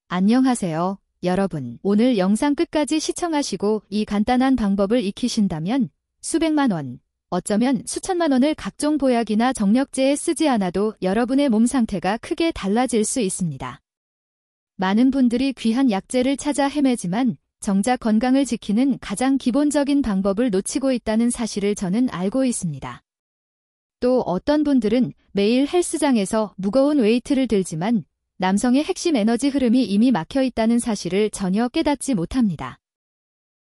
안녕하세요, 여러분. 오늘 영상 끝까지 시청하시고 이 간단한 방법을 익히신다면 수백만 원, 어쩌면 수천만 원을 각종 보약이나 정력제에 쓰지 않아도 여러분의 몸 상태가 크게 달라질 수 있습니다. 많은 분들이 귀한 약재를 찾아 헤매지만 정작 건강을 지키는 가장 기본적인 방법을 놓치고 있다는 사실을 저는 알고 있습니다. 또 어떤 분들은 매일 헬스장에서 무거운 웨이트를 들지만 남성의 핵심 에너지 흐름이 이미 막혀 있다는 사실을 전혀 깨닫지 못합니다.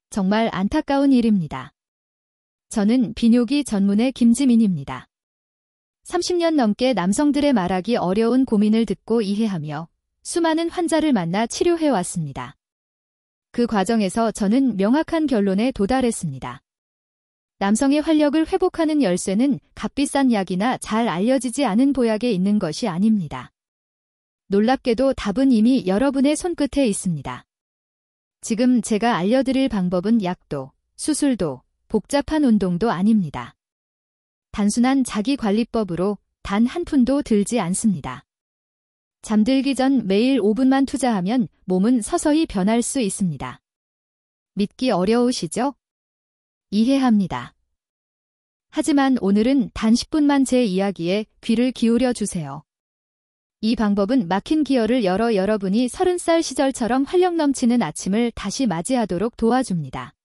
정말 안타까운 일입니다. 저는 비뇨기 전문의 김지민입니다. 30년 넘게 남성들의 말하기 어려운 고민을 듣고 이해하며 수많은 환자를 만나 치료해왔습니다. 그 과정에서 저는 명확한 결론에 도달했습니다. 남성의 활력을 회복하는 열쇠는 값비싼 약이나 잘 알려지지 않은 보약에 있는 것이 아닙니다. 놀랍게도 답은 이미 여러분의 손끝에 있습니다. 지금 제가 알려드릴 방법은 약도, 수술도, 복잡한 운동도 아닙니다. 단순한 자기관리법으로 단 한 푼도 들지 않습니다. 잠들기 전 매일 5분만 투자하면 몸은 서서히 변할 수 있습니다. 믿기 어려우시죠? 이해합니다. 하지만 오늘은 단 10분만 제 이야기에 귀를 기울여 주세요. 이 방법은 막힌 기어를 열어 여러분이 30살 시절처럼 활력 넘치는 아침을 다시 맞이하도록 도와줍니다.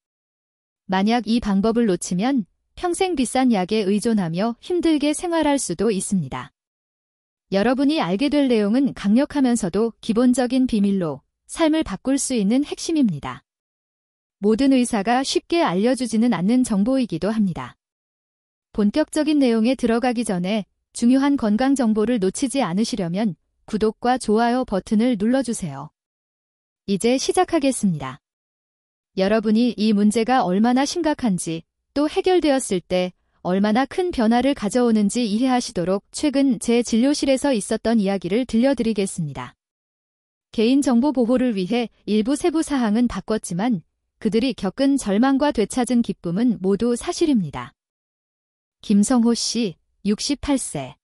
만약 이 방법을 놓치면 평생 비싼 약에 의존하며 힘들게 생활할 수도 있습니다. 여러분이 알게 될 내용은 강력하면서도 기본적인 비밀로 삶을 바꿀 수 있는 핵심입니다. 모든 의사가 쉽게 알려주지는 않는 정보이기도 합니다. 본격적인 내용에 들어가기 전에 중요한 건강 정보를 놓치지 않으시려면 구독과 좋아요 버튼을 눌러주세요. 이제 시작하겠습니다. 여러분이 이 문제가 얼마나 심각한지 또 해결되었을 때 얼마나 큰 변화를 가져오는지 이해하시도록 최근 제 진료실에서 있었던 이야기를 들려드리겠습니다. 개인정보 보호를 위해 일부 세부 사항은 바꿨지만 그들이 겪은 절망과 되찾은 기쁨은 모두 사실입니다. 김성호 씨, 68세.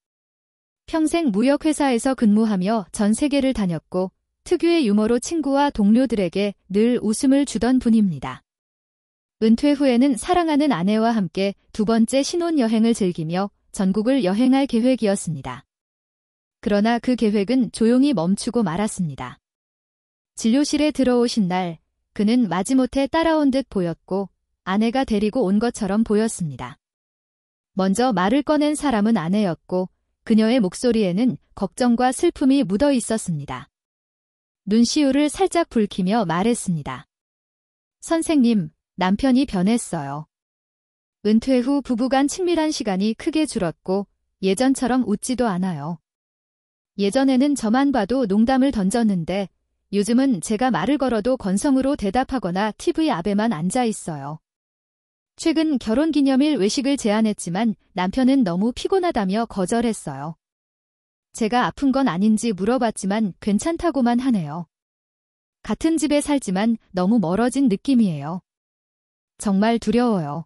평생 무역회사에서 근무하며 전 세계를 다녔고 특유의 유머로 친구와 동료들에게 늘 웃음을 주던 분입니다. 은퇴 후에는 사랑하는 아내와 함께 두 번째 신혼여행을 즐기며 전국을 여행할 계획이었습니다. 그러나 그 계획은 조용히 멈추고 말았습니다. 진료실에 들어오신 날, 그는 마지못해 따라온 듯 보였고 아내가 데리고 온 것처럼 보였습니다. 먼저 말을 꺼낸 사람은 아내였고 그녀의 목소리에는 걱정과 슬픔이 묻어 있었습니다. 눈시울을 살짝 붉히며 말했습니다. 선생님, 남편이 변했어요. 은퇴 후 부부간 친밀한 시간이 크게 줄었고 예전처럼 웃지도 않아요. 예전에는 저만 봐도 농담을 던졌는데 요즘은 제가 말을 걸어도 건성으로 대답하거나 TV 앞에만 앉아 있어요. 최근 결혼기념일 외식을 제안했지만 남편은 너무 피곤하다며 거절했어요. 제가 아픈 건 아닌지 물어봤지만 괜찮다고만 하네요. 같은 집에 살지만 너무 멀어진 느낌이에요. 정말 두려워요.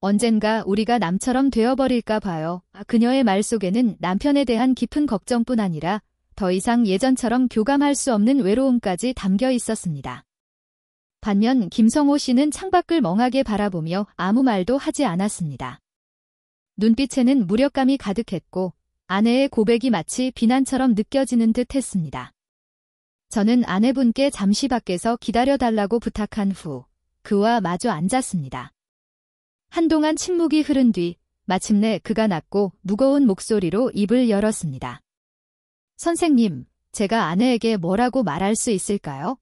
언젠가 우리가 남처럼 되어버릴까 봐요. 그녀의 말 속에는 남편에 대한 깊은 걱정뿐 아니라 더 이상 예전처럼 교감할 수 없는 외로움까지 담겨 있었습니다. 반면 김성호 씨는 창밖을 멍하게 바라보며 아무 말도 하지 않았습니다. 눈빛에는 무력감이 가득했고 아내의 고백이 마치 비난처럼 느껴지는 듯 했습니다. 저는 아내분께 잠시 밖에서 기다려달라고 부탁한 후 그와 마주 앉았습니다. 한동안 침묵이 흐른 뒤 마침내 그가 낮고 무거운 목소리로 입을 열었습니다. 선생님, 제가 아내에게 뭐라고 말할 수 있을까요?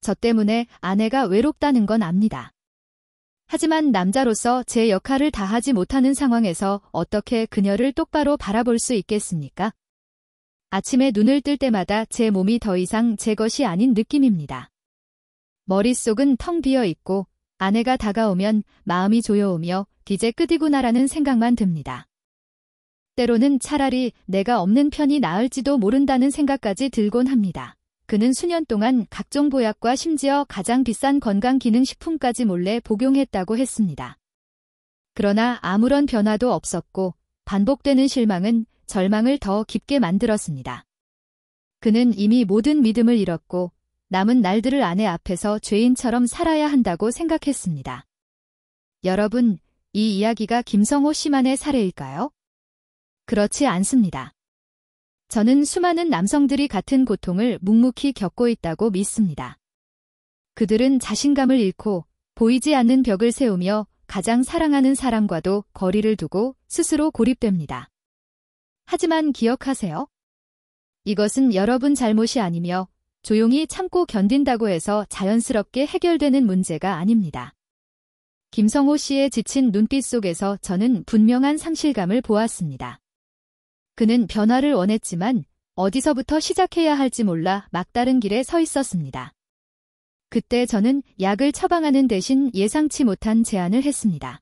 저 때문에 아내가 외롭다는 건 압니다. 하지만 남자로서 제 역할을 다하지 못하는 상황에서 어떻게 그녀를 똑바로 바라볼 수 있겠습니까? 아침에 눈을 뜰 때마다 제 몸이 더 이상 제 것이 아닌 느낌입니다. 머릿속은 텅 비어 있고 아내가 다가오면 마음이 조여오며 이제 끝이구나라는 생각만 듭니다. 때로는 차라리 내가 없는 편이 나을지도 모른다는 생각까지 들곤 합니다. 그는 수년 동안 각종 보약과 심지어 가장 비싼 건강기능식품까지 몰래 복용했다고 했습니다. 그러나 아무런 변화도 없었고 반복되는 실망은 절망을 더 깊게 만들었습니다. 그는 이미 모든 믿음을 잃었고 남은 날들을 아내 앞에서 죄인처럼 살아야 한다고 생각했습니다. 여러분, 이 이야기가 김성호 씨만의 사례일까요? 그렇지 않습니다. 저는 수많은 남성들이 같은 고통을 묵묵히 겪고 있다고 믿습니다. 그들은 자신감을 잃고 보이지 않는 벽을 세우며 가장 사랑하는 사람과도 거리를 두고 스스로 고립됩니다. 하지만 기억하세요. 이것은 여러분 잘못이 아니며 조용히 참고 견딘다고 해서 자연스럽게 해결되는 문제가 아닙니다. 김성호 씨의 지친 눈빛 속에서 저는 분명한 상실감을 보았습니다. 그는 변화를 원했지만 어디서부터 시작해야 할지 몰라 막다른 길에 서 있었습니다. 그때 저는 약을 처방하는 대신 예상치 못한 제안을 했습니다.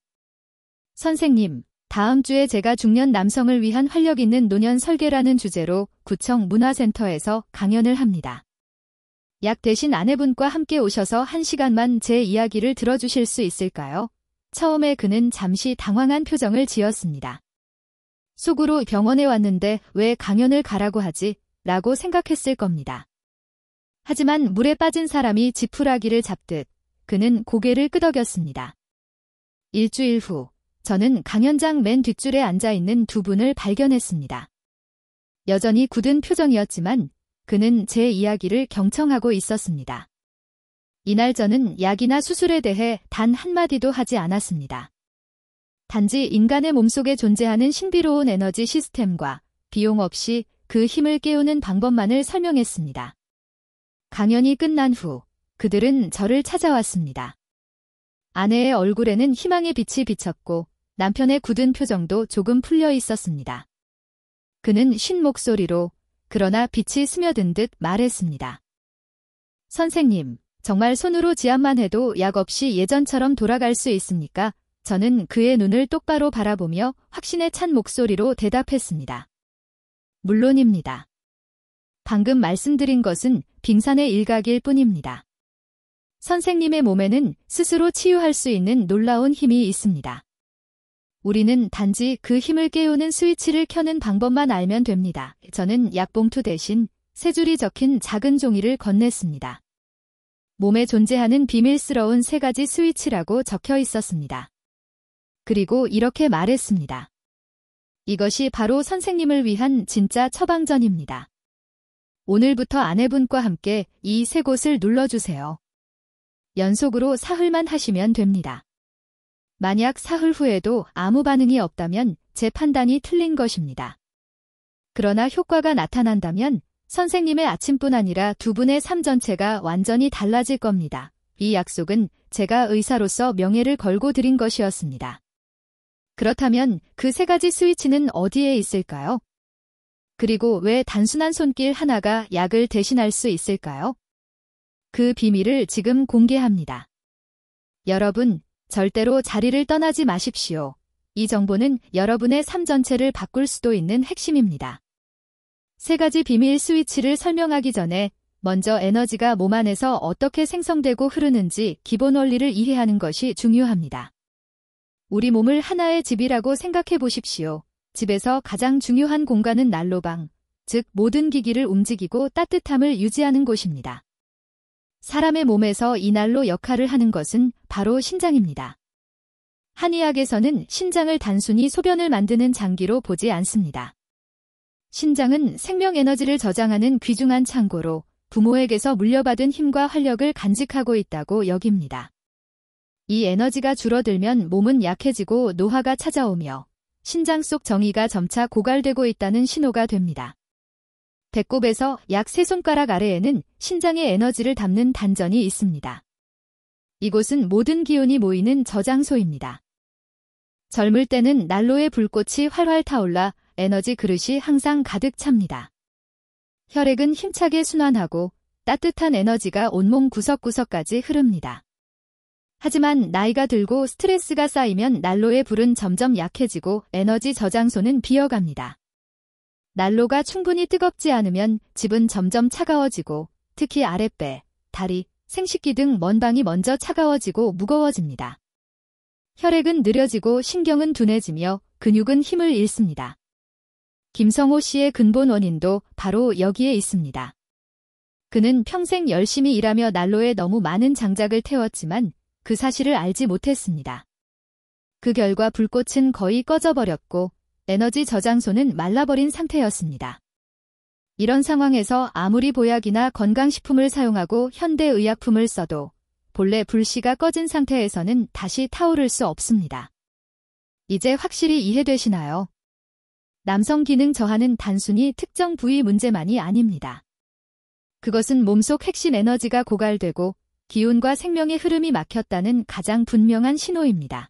선생님, 다음 주에 제가 중년 남성을 위한 활력 있는 노년 설계라는 주제로 구청 문화센터에서 강연을 합니다. 약 대신 아내분과 함께 오셔서 1시간만 제 이야기를 들어주실 수 있을까요? 처음에 그는 잠시 당황한 표정을 지었습니다. 속으로 병원에 왔는데 왜 강연을 가라고 하지? 라고 생각했을 겁니다. 하지만 물에 빠진 사람이 지푸라기를 잡듯 그는 고개를 끄덕였습니다. 일주일 후 저는 강연장 맨 뒷줄에 앉아있는 두 분을 발견했습니다. 여전히 굳은 표정이었지만 그는 제 이야기를 경청하고 있었습니다. 이날 저는 약이나 수술에 대해 단 한마디도 하지 않았습니다. 단지 인간의 몸속에 존재하는 신비로운 에너지 시스템과 비용 없이 그 힘을 깨우는 방법만을 설명했습니다. 강연이 끝난 후 그들은 저를 찾아왔습니다. 아내의 얼굴에는 희망의 빛이 비쳤고 남편의 굳은 표정도 조금 풀려 있었습니다. 그는 쉰 목소리로 그러나 빛이 스며든 듯 말했습니다. 선생님, 정말 손으로 지압만 해도 약 없이 예전처럼 돌아갈 수 있습니까? 저는 그의 눈을 똑바로 바라보며 확신에 찬 목소리로 대답했습니다. 물론입니다. 방금 말씀드린 것은 빙산의 일각일 뿐입니다. 선생님의 몸에는 스스로 치유할 수 있는 놀라운 힘이 있습니다. 우리는 단지 그 힘을 깨우는 스위치를 켜는 방법만 알면 됩니다. 저는 약봉투 대신 세 줄이 적힌 작은 종이를 건넸습니다. 몸에 존재하는 비밀스러운 3가지 스위치라고 적혀 있었습니다. 그리고 이렇게 말했습니다. 이것이 바로 선생님을 위한 진짜 처방전입니다. 오늘부터 아내분과 함께 이 3곳을 눌러주세요. 연속으로 사흘만 하시면 됩니다. 만약 사흘 후에도 아무 반응이 없다면 제 판단이 틀린 것입니다. 그러나 효과가 나타난다면 선생님의 아침뿐 아니라 두 분의 삶 전체가 완전히 달라질 겁니다. 이 약속은 제가 의사로서 명예를 걸고 드린 것이었습니다. 그렇다면 그 3가지 스위치는 어디에 있을까요? 그리고 왜 단순한 손길 하나가 약을 대신할 수 있을까요? 그 비밀을 지금 공개합니다. 여러분, 절대로 자리를 떠나지 마십시오. 이 정보는 여러분의 삶 전체를 바꿀 수도 있는 핵심입니다. 3가지 비밀 스위치를 설명하기 전에 먼저 에너지가 몸 안에서 어떻게 생성되고 흐르는지 기본 원리를 이해하는 것이 중요합니다. 우리 몸을 하나의 집이라고 생각해 보십시오. 집에서 가장 중요한 공간은 난로방, 즉 모든 기기를 움직이고 따뜻함을 유지하는 곳입니다. 사람의 몸에서 이 난로 역할을 하는 것은 바로 신장입니다. 한의학에서는 신장을 단순히 소변을 만드는 장기로 보지 않습니다. 신장은 생명 에너지를 저장하는 귀중한 창고로 부모에게서 물려받은 힘과 활력을 간직하고 있다고 여깁니다. 이 에너지가 줄어들면 몸은 약해지고 노화가 찾아오며 신장 속 정의가 점차 고갈되고 있다는 신호가 됩니다. 배꼽에서 약 3손가락 아래에는 신장의 에너지를 담는 단전이 있습니다. 이곳은 모든 기운이 모이는 저장소입니다. 젊을 때는 난로의 불꽃이 활활 타올라 에너지 그릇이 항상 가득 찹니다. 혈액은 힘차게 순환하고 따뜻한 에너지가 온몸 구석구석까지 흐릅니다. 하지만 나이가 들고 스트레스가 쌓이면 난로의 불은 점점 약해지고 에너지 저장소는 비어갑니다. 난로가 충분히 뜨겁지 않으면 집은 점점 차가워지고 특히 아랫배, 다리, 생식기 등 먼방이 먼저 차가워지고 무거워집니다. 혈액은 느려지고 신경은 둔해지며 근육은 힘을 잃습니다. 김성호 씨의 근본 원인도 바로 여기에 있습니다. 그는 평생 열심히 일하며 난로에 너무 많은 장작을 태웠지만 그 사실을 알지 못했습니다. 그 결과 불꽃은 거의 꺼져버렸고 에너지 저장소는 말라버린 상태였습니다. 이런 상황에서 아무리 보약이나 건강식품을 사용하고 현대의약품을 써도 본래 불씨가 꺼진 상태에서는 다시 타오를 수 없습니다. 이제 확실히 이해되시나요? 남성 기능 저하는 단순히 특정 부위 문제만이 아닙니다. 그것은 몸속 핵심 에너지가 고갈되고 기운과 생명의 흐름이 막혔다는 가장 분명한 신호입니다.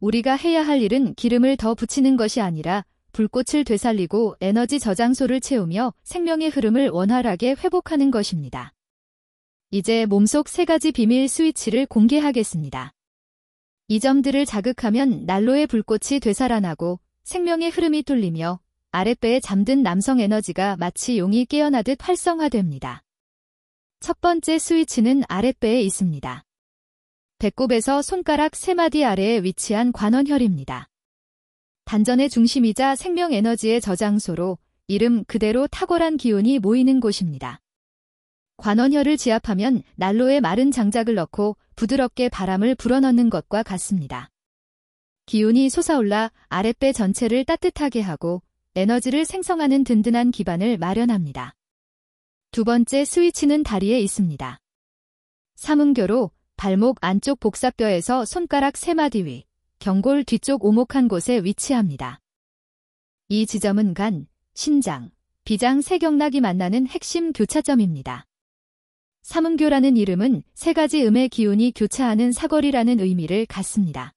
우리가 해야 할 일은 기름을 더 붙이는 것이 아니라 불꽃을 되살리고 에너지 저장소를 채우며 생명의 흐름을 원활하게 회복하는 것입니다. 이제 몸속 3가지 비밀 스위치를 공개하겠습니다. 이 점들을 자극하면 난로의 불꽃이 되살아나고 생명의 흐름이 뚫리며 아랫배에 잠든 남성 에너지가 마치 용이 깨어나듯 활성화됩니다. 첫 번째 스위치는 아랫배에 있습니다. 배꼽에서 손가락 3마디 아래에 위치한 관원혈입니다. 단전의 중심이자 생명 에너지의 저장소로 이름 그대로 탁월한 기운이 모이는 곳입니다. 관원혈을 지압하면 난로에 마른 장작을 넣고 부드럽게 바람을 불어넣는 것과 같습니다. 기운이 솟아올라 아랫배 전체를 따뜻하게 하고 에너지를 생성하는 든든한 기반을 마련합니다. 두 번째 스위치는 다리에 있습니다. 삼음교로 발목 안쪽 복사뼈에서 손가락 3마디 위, 경골 뒤쪽 오목한 곳에 위치합니다. 이 지점은 간, 신장, 비장 세경락이 만나는 핵심 교차점입니다. 삼음교라는 이름은 3가지 음의 기운이 교차하는 사거리라는 의미를 갖습니다.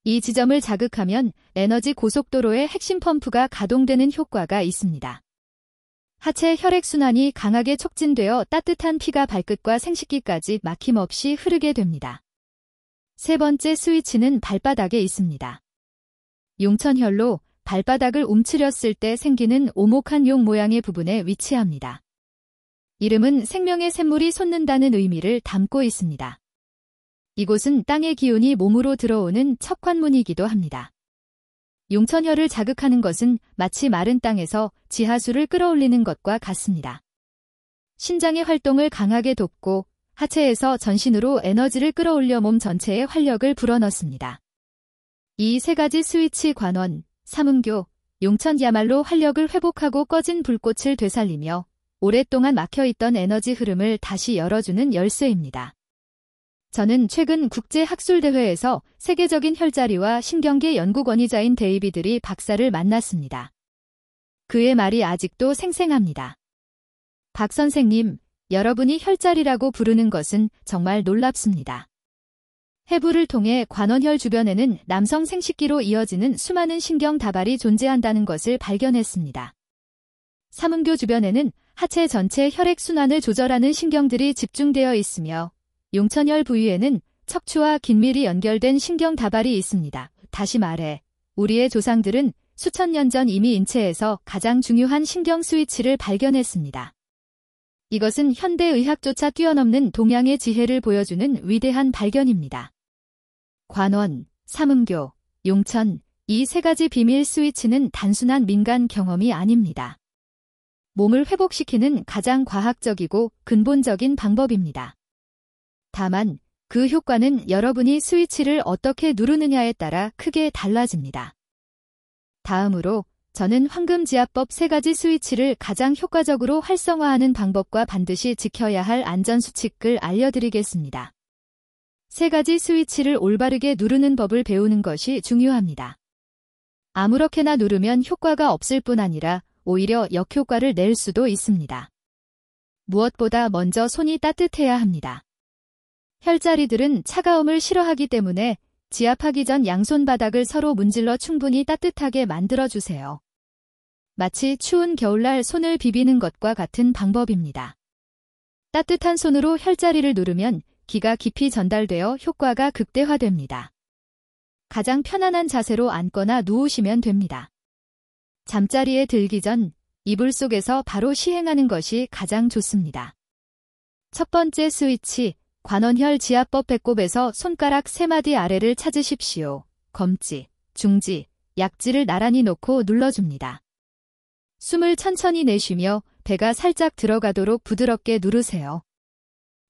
이 지점을 자극하면 에너지 고속도로의 핵심 펌프가 가동되는 효과가 있습니다. 하체 혈액순환이 강하게 촉진되어 따뜻한 피가 발끝과 생식기까지 막힘없이 흐르게 됩니다. 세 번째 스위치는 발바닥에 있습니다. 용천혈로 발바닥을 움츠렸을 때 생기는 오목한 용 모양의 부분에 위치합니다. 이름은 생명의 샘물이 솟는다는 의미를 담고 있습니다. 이곳은 땅의 기운이 몸으로 들어오는 첫 관문이기도 합니다. 용천혈을 자극하는 것은 마치 마른 땅에서 지하수를 끌어올리는 것과 같습니다. 신장의 활동을 강하게 돕고 하체에서 전신으로 에너지를 끌어올려 몸 전체에 활력을 불어넣습니다. 이 3가지 스위치 관원, 삼음교, 용천야말로 활력을 회복하고 꺼진 불꽃을 되살리며 오랫동안 막혀있던 에너지 흐름을 다시 열어주는 열쇠입니다. 저는 최근 국제학술대회에서 세계적인 혈자리와 신경계 연구 권위자인 데이비드 박사를 만났습니다. 그의 말이 아직도 생생합니다. 박 선생님, 여러분이 혈자리라고 부르는 것은 정말 놀랍습니다. 해부를 통해 관원혈 주변에는 남성 생식기로 이어지는 수많은 신경 다발이 존재한다는 것을 발견했습니다. 삼음교 주변에는 하체 전체 혈액순환을 조절하는 신경들이 집중되어 있으며 용천혈 부위에는 척추와 긴밀히 연결된 신경 다발이 있습니다. 다시 말해, 우리의 조상들은 수천 년 전 이미 인체에서 가장 중요한 신경 스위치를 발견했습니다. 이것은 현대의학조차 뛰어넘는 동양의 지혜를 보여주는 위대한 발견입니다. 관원, 삼음교, 용천, 이 3가지 비밀 스위치는 단순한 민간 경험이 아닙니다. 몸을 회복시키는 가장 과학적이고 근본적인 방법입니다. 다만 그 효과는 여러분이 스위치를 어떻게 누르느냐에 따라 크게 달라집니다. 다음으로 저는 황금지압법 3가지 스위치를 가장 효과적으로 활성화하는 방법과 반드시 지켜야 할 안전수칙을 알려드리겠습니다. 3가지 스위치를 올바르게 누르는 법을 배우는 것이 중요합니다. 아무렇게나 누르면 효과가 없을 뿐 아니라 오히려 역효과를 낼 수도 있습니다. 무엇보다 먼저 손이 따뜻해야 합니다. 혈자리들은 차가움을 싫어하기 때문에 지압하기 전 양손 바닥을 서로 문질러 충분히 따뜻하게 만들어주세요. 마치 추운 겨울날 손을 비비는 것과 같은 방법입니다. 따뜻한 손으로 혈자리를 누르면 기가 깊이 전달되어 효과가 극대화됩니다. 가장 편안한 자세로 앉거나 누우시면 됩니다. 잠자리에 들기 전 이불 속에서 바로 시행하는 것이 가장 좋습니다. 첫 번째 스위치, 관원혈 지압법 배꼽에서 손가락 3마디 아래를 찾으십시오. 검지, 중지, 약지를 나란히 놓고 눌러줍니다. 숨을 천천히 내쉬며 배가 살짝 들어가도록 부드럽게 누르세요.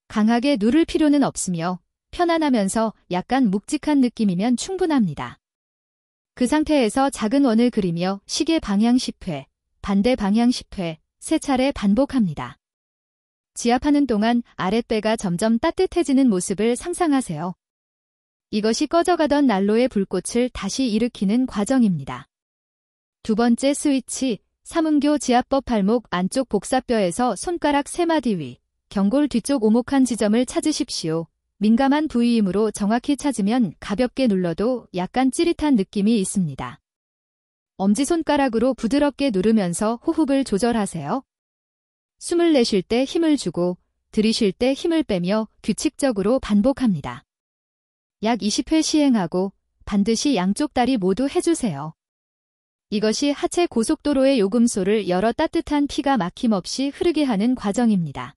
강하게 누를 필요는 없으며 편안하면서 약간 묵직한 느낌이면 충분합니다. 그 상태에서 작은 원을 그리며 시계 방향 10회, 반대 방향 10회, 3차례 반복합니다. 지압하는 동안 아랫배가 점점 따뜻해지는 모습을 상상하세요. 이것이 꺼져가던 난로의 불꽃을 다시 일으키는 과정입니다. 두 번째 스위치, 삼음교 지압법 발목 안쪽 복사뼈에서 손가락 3마디 위, 경골 뒤쪽 오목한 지점을 찾으십시오. 민감한 부위이므로 정확히 찾으면 가볍게 눌러도 약간 찌릿한 느낌이 있습니다. 엄지손가락으로 부드럽게 누르면서 호흡을 조절하세요. 숨을 내쉴 때 힘을 주고 들이쉴 때 힘을 빼며 규칙적으로 반복합니다. 약 20회 시행하고 반드시 양쪽 다리 모두 해주세요. 이것이 하체 고속도로의 요금소를 열어 따뜻한 피가 막힘없이 흐르게 하는 과정입니다.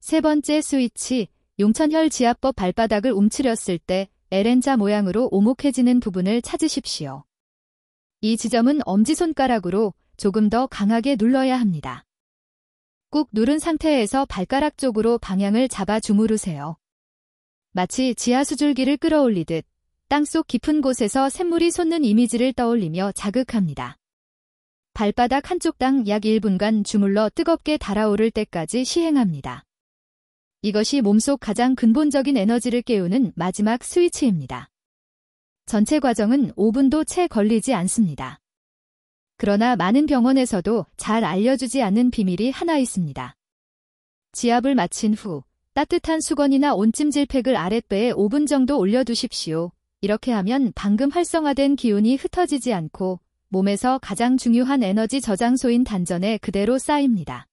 세 번째 스위치, 용천혈 지압법 발바닥을 움츠렸을 때 L자 모양으로 오목해지는 부분을 찾으십시오. 이 지점은 엄지손가락으로 조금 더 강하게 눌러야 합니다. 꾹 누른 상태에서 발가락 쪽으로 방향을 잡아 주무르세요. 마치 지하수줄기를 끌어올리듯 땅속 깊은 곳에서 샘물이 솟는 이미지를 떠올리며 자극합니다. 발바닥 한쪽당 약 1분간 주물러 뜨겁게 달아오를 때까지 시행합니다. 이것이 몸속 가장 근본적인 에너지를 깨우는 마지막 스위치입니다. 전체 과정은 5분도 채 걸리지 않습니다. 그러나 많은 병원에서도 잘 알려주지 않는 비밀이 하나 있습니다. 지압을 마친 후 따뜻한 수건이나 온찜질팩을 아랫배에 5분 정도 올려두십시오. 이렇게 하면 방금 활성화된 기운이 흩어지지 않고 몸에서 가장 중요한 에너지 저장소인 단전에 그대로 쌓입니다.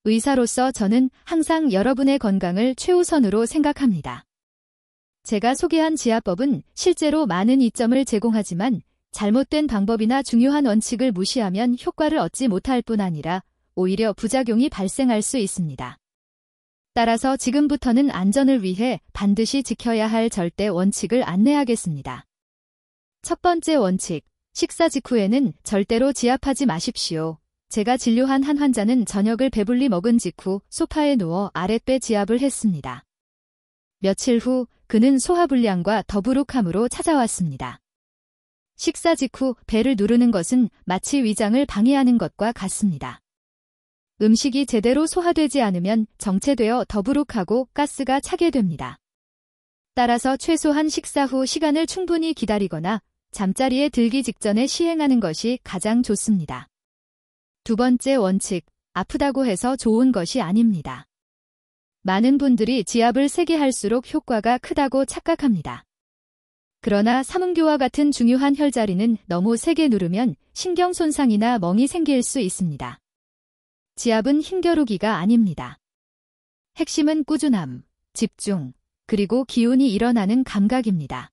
의사로서 저는 항상 여러분의 건강을 최우선으로 생각합니다. 제가 소개한 지압법은 실제로 많은 이점을 제공하지만 잘못된 방법이나 중요한 원칙을 무시하면 효과를 얻지 못할 뿐 아니라 오히려 부작용이 발생할 수 있습니다. 따라서 지금부터는 안전을 위해 반드시 지켜야 할 절대 원칙을 안내하겠습니다. 첫 번째 원칙, 식사 직후에는 절대로 지압하지 마십시오. 제가 진료한 한 환자는 저녁을 배불리 먹은 직후 소파에 누워 아랫배 지압을 했습니다. 며칠 후 그는 소화불량과 더부룩함으로 찾아왔습니다. 식사 직후 배를 누르는 것은 마치 위장을 방해하는 것과 같습니다. 음식이 제대로 소화되지 않으면 정체되어 더부룩하고 가스가 차게 됩니다. 따라서 최소한 식사 후 시간을 충분히 기다리거나 잠자리에 들기 직전에 시행하는 것이 가장 좋습니다. 두 번째 원칙, 아프다고 해서 좋은 것이 아닙니다. 많은 분들이 지압을 세게 할수록 효과가 크다고 착각합니다. 그러나 삼음교와 같은 중요한 혈자리는 너무 세게 누르면 신경 손상이나 멍이 생길 수 있습니다. 지압은 힘겨루기가 아닙니다. 핵심은 꾸준함, 집중, 그리고 기운이 일어나는 감각입니다.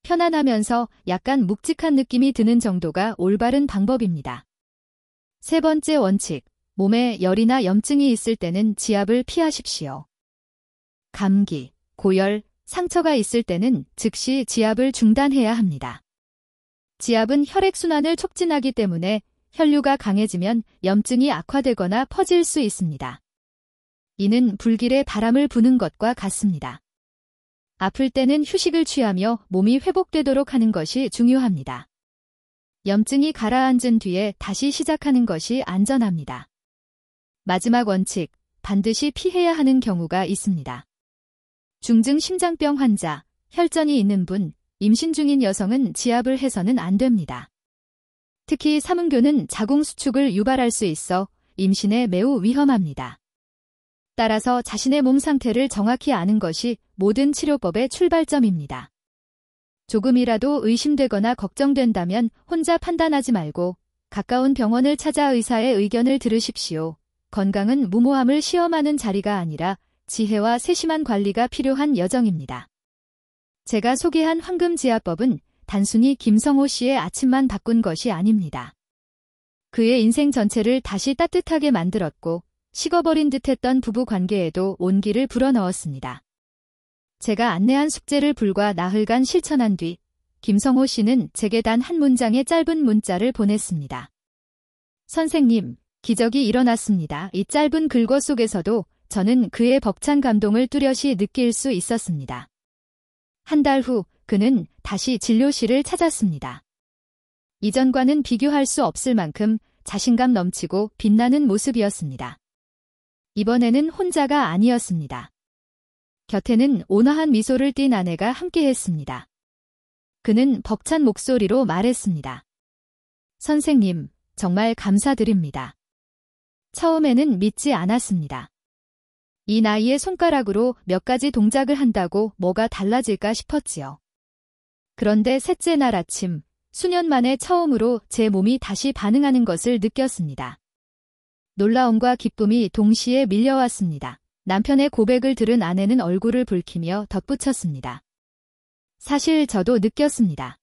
편안하면서 약간 묵직한 느낌이 드는 정도가 올바른 방법입니다. 세 번째 원칙, 몸에 열이나 염증이 있을 때는 지압을 피하십시오. 감기, 고열, 상처가 있을 때는 즉시 지압을 중단해야 합니다. 지압은 혈액순환을 촉진하기 때문에 혈류가 강해지면 염증이 악화되거나 퍼질 수 있습니다. 이는 불길에 바람을 부는 것과 같습니다. 아플 때는 휴식을 취하며 몸이 회복되도록 하는 것이 중요합니다. 염증이 가라앉은 뒤에 다시 시작하는 것이 안전합니다. 마지막 원칙, 반드시 피해야 하는 경우가 있습니다. 중증 심장병 환자, 혈전이 있는 분, 임신 중인 여성은 지압을 해서는 안 됩니다. 특히 삼음교는 자궁수축을 유발할 수 있어 임신에 매우 위험합니다. 따라서 자신의 몸 상태를 정확히 아는 것이 모든 치료법의 출발점입니다. 조금이라도 의심되거나 걱정된다면 혼자 판단하지 말고 가까운 병원을 찾아 의사의 의견을 들으십시오. 건강은 무모함을 시험하는 자리가 아니라 지혜와 세심한 관리가 필요한 여정입니다. 제가 소개한 황금지압법은 단순히 김성호 씨의 아침만 바꾼 것이 아닙니다. 그의 인생 전체를 다시 따뜻하게 만들었고 식어버린 듯했던 부부 관계에도 온기를 불어넣었습니다. 제가 안내한 숙제를 불과 나흘간 실천한 뒤 김성호 씨는 제게 단 한 문장의 짧은 문자를 보냈습니다. 선생님, 기적이 일어났습니다. 이 짧은 글거 속에서도 저는 그의 벅찬 감동을 뚜렷이 느낄 수 있었습니다. 한 달 후 그는 다시 진료실을 찾았습니다. 이전과는 비교할 수 없을 만큼 자신감 넘치고 빛나는 모습이었습니다. 이번에는 혼자가 아니었습니다. 곁에는 온화한 미소를 띤 아내가 함께했습니다. 그는 벅찬 목소리로 말했습니다. 선생님, 정말 감사드립니다. 처음에는 믿지 않았습니다. 이 나이에 손가락으로 몇 가지 동작을 한다고 뭐가 달라질까 싶었지요. 그런데 셋째 날 아침, 수년 만에 처음으로 제 몸이 다시 반응하는 것을 느꼈습니다. 놀라움과 기쁨이 동시에 밀려왔습니다. 남편의 고백을 들은 아내는 얼굴을 붉히며 덧붙였습니다. 사실 저도 느꼈습니다.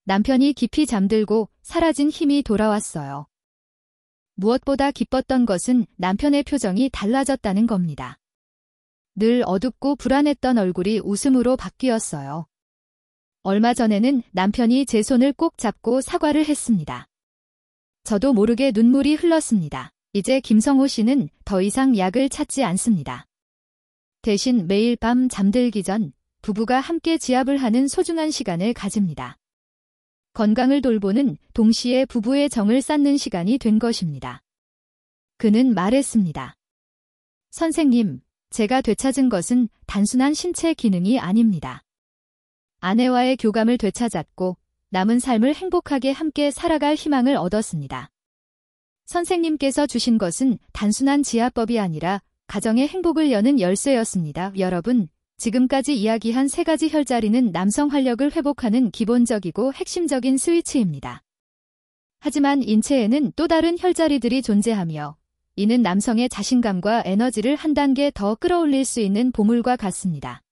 남편이 깊이 잠들고 사라진 힘이 돌아왔어요. 무엇보다 기뻤던 것은 남편의 표정이 달라졌다는 겁니다. 늘 어둡고 불안했던 얼굴이 웃음으로 바뀌었어요. 얼마 전에는 남편이 제 손을 꼭 잡고 사과를 했습니다. 저도 모르게 눈물이 흘렀습니다. 이제 김성호 씨는 더 이상 약을 찾지 않습니다. 대신 매일 밤 잠들기 전 부부가 함께 지압을 하는 소중한 시간을 가집니다. 건강을 돌보는 동시에 부부의 정을 쌓는 시간이 된 것입니다. 그는 말했습니다. 선생님, 제가 되찾은 것은 단순한 신체 기능이 아닙니다. 아내와의 교감을 되찾았고 남은 삶을 행복하게 함께 살아갈 희망을 얻었습니다. 선생님께서 주신 것은 단순한 지압법이 아니라 가정의 행복을 여는 열쇠였습니다. 여러분, 지금까지 이야기한 3가지 혈자리는 남성 활력을 회복하는 기본적이고 핵심적인 스위치입니다. 하지만 인체에는 또 다른 혈자리들이 존재하며 이는 남성의 자신감과 에너지를 한 단계 더 끌어올릴 수 있는 보물과 같습니다.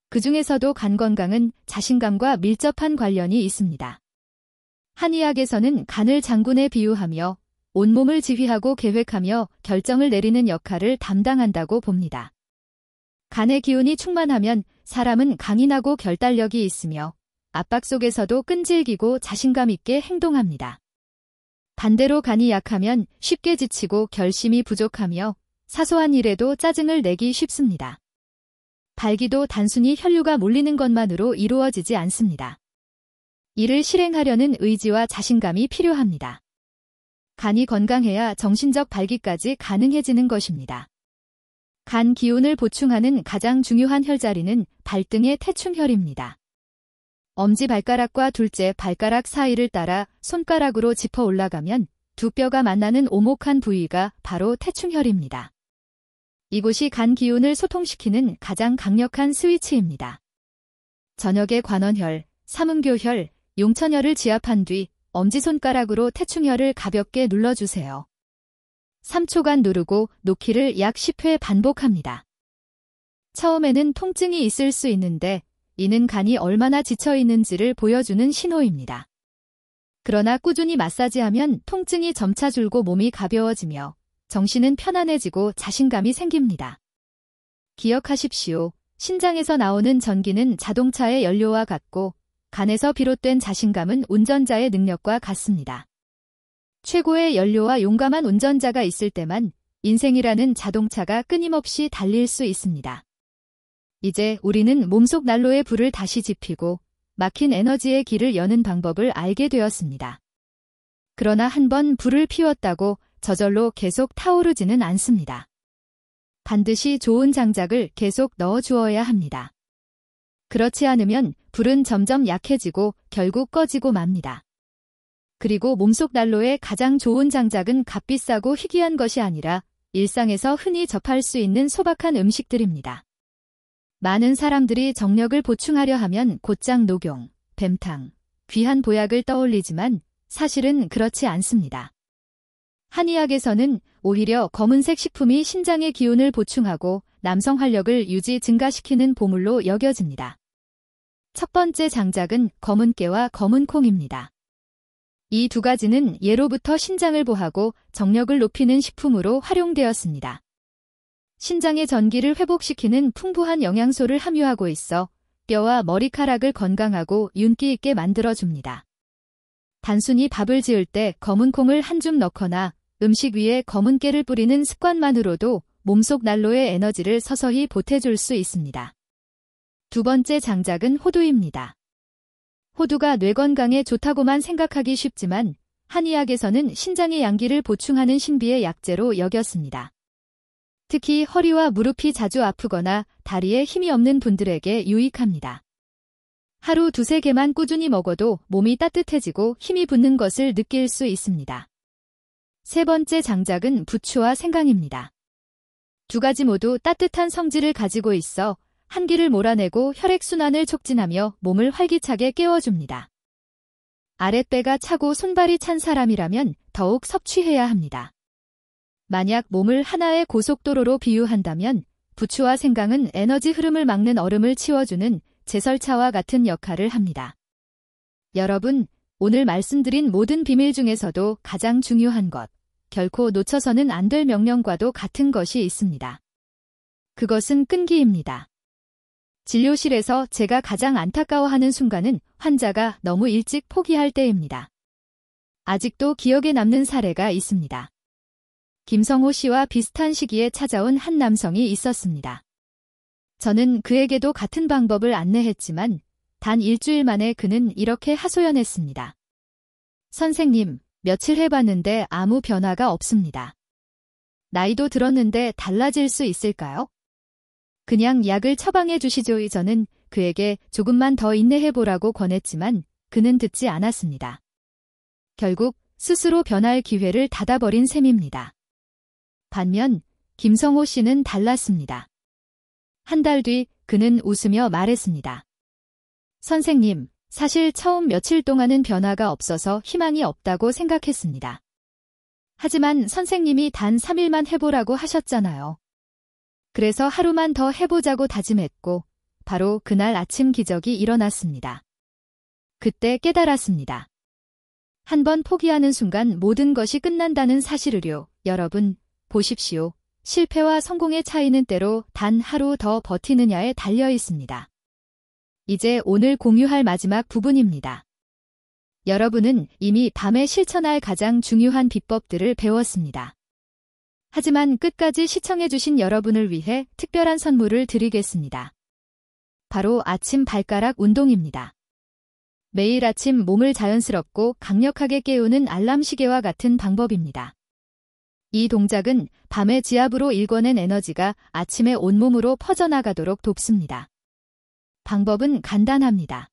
그 중에서도 간 건강은 자신감과 밀접한 관련이 있습니다. 한의학에서는 간을 장군에 비유하며 온몸을 지휘하고 계획하며 결정을 내리는 역할을 담당한다고 봅니다. 간의 기운이 충만하면 사람은 강인하고 결단력이 있으며 압박 속에서도 끈질기고 자신감 있게 행동합니다. 반대로 간이 약하면 쉽게 지치고 결심이 부족하며 사소한 일에도 짜증을 내기 쉽습니다. 발기도 단순히 혈류가 몰리는 것만으로 이루어지지 않습니다. 이를 실행하려는 의지와 자신감이 필요합니다. 간이 건강해야 정신적 발기까지 가능해지는 것입니다. 간 기운을 보충하는 가장 중요한 혈자리는 발등의 태충혈입니다. 엄지발가락과 둘째 발가락 사이를 따라 손가락으로 짚어 올라가면 두 뼈가 만나는 오목한 부위가 바로 태충혈입니다. 이곳이 간 기운을 소통시키는 가장 강력한 스위치입니다. 저녁에 관원혈, 삼음교혈, 용천혈을 지압한 뒤 엄지손가락으로 태충혈을 가볍게 눌러주세요. 3초간 누르고 놓기를 약 10회 반복합니다. 처음에는 통증이 있을 수 있는데 이는 간이 얼마나 지쳐 있는지를 보여주는 신호입니다. 그러나 꾸준히 마사지하면 통증이 점차 줄고 몸이 가벼워지며 정신은 편안해지고 자신감이 생깁니다. 기억하십시오. 신장에서 나오는 전기는 자동차의 연료와 같고 간에서 비롯된 자신감은 운전자의 능력과 같습니다. 최고의 연료와 용감한 운전자가 있을 때만 인생이라는 자동차가 끊임없이 달릴 수 있습니다. 이제 우리는 몸속 난로의 불을 다시 지피고 막힌 에너지의 길을 여는 방법을 알게 되었습니다. 그러나 한번 불을 피웠다고 저절로 계속 타오르지는 않습니다. 반드시 좋은 장작을 계속 넣어주어야 합니다. 그렇지 않으면 불은 점점 약해지고 결국 꺼지고 맙니다. 그리고 몸속 난로의 가장 좋은 장작은 값비싸고 희귀한 것이 아니라 일상에서 흔히 접할 수 있는 소박한 음식들입니다. 많은 사람들이 정력을 보충하려 하면 곧장 녹용, 뱀탕, 귀한 보약을 떠올리지만 사실은 그렇지 않습니다. 한의학에서는 오히려 검은색 식품이 신장의 기운을 보충하고 남성 활력을 유지 증가시키는 보물로 여겨집니다. 첫 번째 장작은 검은 깨와 검은 콩입니다. 이 두 가지는 예로부터 신장을 보하고 정력을 높이는 식품으로 활용되었습니다. 신장의 전기를 회복시키는 풍부한 영양소를 함유하고 있어 뼈와 머리카락을 건강하고 윤기 있게 만들어줍니다. 단순히 밥을 지을 때 검은 콩을 한 줌 넣거나 음식 위에 검은 깨를 뿌리는 습관만으로도 몸속 난로의 에너지를 서서히 보태줄 수 있습니다. 두 번째 장작은 호두입니다. 호두가 뇌 건강에 좋다고만 생각하기 쉽지만 한의학에서는 신장의 양기를 보충하는 신비의 약재로 여겼습니다. 특히 허리와 무릎이 자주 아프거나 다리에 힘이 없는 분들에게 유익합니다. 하루 두세 개만 꾸준히 먹어도 몸이 따뜻해지고 힘이 붙는 것을 느낄 수 있습니다. 세 번째 장작은 부추와 생강입니다. 두 가지 모두 따뜻한 성질을 가지고 있어 한기를 몰아내고 혈액순환을 촉진하며 몸을 활기차게 깨워줍니다. 아랫배가 차고 손발이 찬 사람이라면 더욱 섭취해야 합니다. 만약 몸을 하나의 고속도로로 비유한다면 부추와 생강은 에너지 흐름을 막는 얼음을 치워주는 제설차와 같은 역할을 합니다. 여러분, 오늘 말씀드린 모든 비밀 중에서도 가장 중요한 것, 결코 놓쳐서는 안 될 명령과도 같은 것이 있습니다. 그것은 끈기입니다. 진료실에서 제가 가장 안타까워하는 순간은 환자가 너무 일찍 포기할 때입니다. 아직도 기억에 남는 사례가 있습니다. 김성호 씨와 비슷한 시기에 찾아온 한 남성이 있었습니다. 저는 그에게도 같은 방법을 안내했지만 단 일주일 만에 그는 이렇게 하소연했습니다. 선생님, 며칠 해봤는데 아무 변화가 없습니다. 나이도 들었는데 달라질 수 있을까요? 그냥 약을 처방해 주시죠. 저는 그에게 조금만 더 인내해보라고 권했지만 그는 듣지 않았습니다. 결국 스스로 변할 기회를 닫아버린 셈입니다. 반면 김성호 씨는 달랐습니다. 한 달 뒤 그는 웃으며 말했습니다. 선생님, 사실 처음 며칠 동안은 변화가 없어서 희망이 없다고 생각했습니다. 하지만 선생님이 단 3일만 해보라고 하셨잖아요. 그래서 하루만 더 해보자고 다짐했고 바로 그날 아침 기적이 일어났습니다. 그때 깨달았습니다. 한 번 포기하는 순간 모든 것이 끝난다는 사실을요. 여러분, 보십시오. 실패와 성공의 차이는 때로 단 하루 더 버티느냐에 달려 있습니다. 이제 오늘 공유할 마지막 부분입니다. 여러분은 이미 밤에 실천할 가장 중요한 비법들을 배웠습니다. 하지만 끝까지 시청해주신 여러분을 위해 특별한 선물을 드리겠습니다. 바로 아침 발가락 운동입니다. 매일 아침 몸을 자연스럽고 강력하게 깨우는 알람 시계와 같은 방법입니다. 이 동작은 밤에 지압으로 일궈낸 에너지가 아침에 온몸으로 퍼져나가도록 돕습니다. 방법은 간단합니다.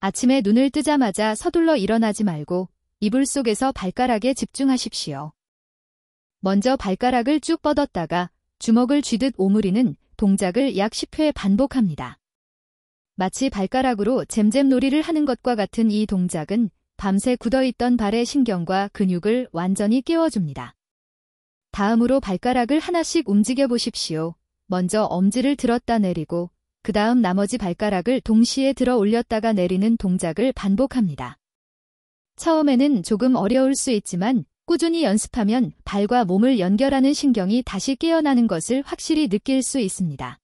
아침에 눈을 뜨자마자 서둘러 일어나지 말고 이불 속에서 발가락에 집중하십시오. 먼저 발가락을 쭉 뻗었다가 주먹을 쥐듯 오므리는 동작을 약 10회 반복합니다. 마치 발가락으로 잼잼놀이를 하는 것과 같은 이 동작은 밤새 굳어있던 발의 신경과 근육을 완전히 깨워줍니다. 다음으로 발가락을 하나씩 움직여 보십시오. 먼저 엄지를 들었다 내리고 그 다음 나머지 발가락을 동시에 들어 올렸다가 내리는 동작을 반복합니다. 처음에는 조금 어려울 수 있지만 꾸준히 연습하면 발과 몸을 연결하는 신경이 다시 깨어나는 것을 확실히 느낄 수 있습니다.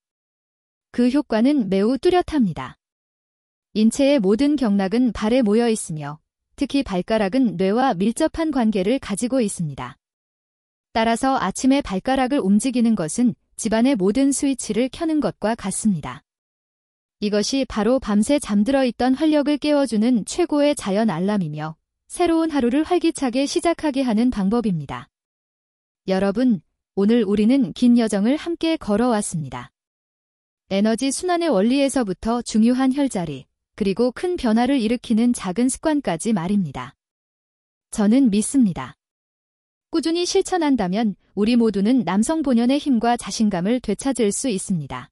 그 효과는 매우 뚜렷합니다. 인체의 모든 경락은 발에 모여 있으며 특히 발가락은 뇌와 밀접한 관계를 가지고 있습니다. 따라서 아침에 발가락을 움직이는 것은 집안의 모든 스위치를 켜는 것과 같습니다. 이것이 바로 밤새 잠들어 있던 활력을 깨워주는 최고의 자연 알람이며 새로운 하루를 활기차게 시작하게 하는 방법입니다. 여러분, 오늘 우리는 긴 여정을 함께 걸어왔습니다. 에너지 순환의 원리에서부터 중요한 혈자리, 그리고 큰 변화를 일으키는 작은 습관까지 말입니다. 저는 믿습니다. 꾸준히 실천한다면 우리 모두는 남성 본연의 힘과 자신감을 되찾을 수 있습니다.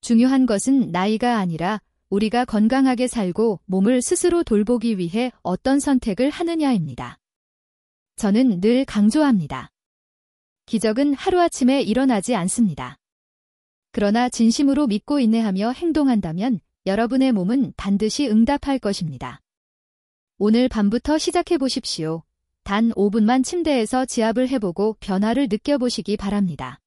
중요한 것은 나이가 아니라 우리가 건강하게 살고 몸을 스스로 돌보기 위해 어떤 선택을 하느냐입니다. 저는 늘 강조합니다. 기적은 하루아침에 일어나지 않습니다. 그러나 진심으로 믿고 인내하며 행동한다면 여러분의 몸은 반드시 응답할 것입니다. 오늘 밤부터 시작해 보십시오. 단 5분만 침대에서 지압을 해보고 변화를 느껴보시기 바랍니다.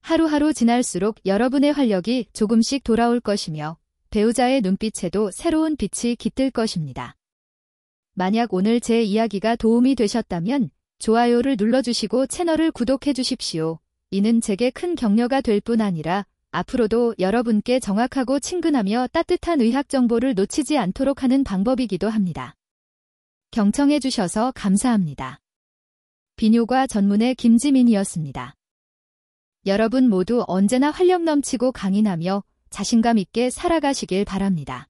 하루하루 지날수록 여러분의 활력이 조금씩 돌아올 것이며 배우자의 눈빛에도 새로운 빛이 깃들 것입니다. 만약 오늘 제 이야기가 도움이 되셨다면 좋아요를 눌러주시고 채널을 구독해 주십시오. 이는 제게 큰 격려가 될 뿐 아니라 앞으로도 여러분께 정확하고 친근하며 따뜻한 의학 정보를 놓치지 않도록 하는 방법이기도 합니다. 경청해 주셔서 감사합니다. 비뇨과 전문의 김지민이었습니다. 여러분 모두 언제나 활력 넘치고 강인하며 자신감 있게 살아가시길 바랍니다.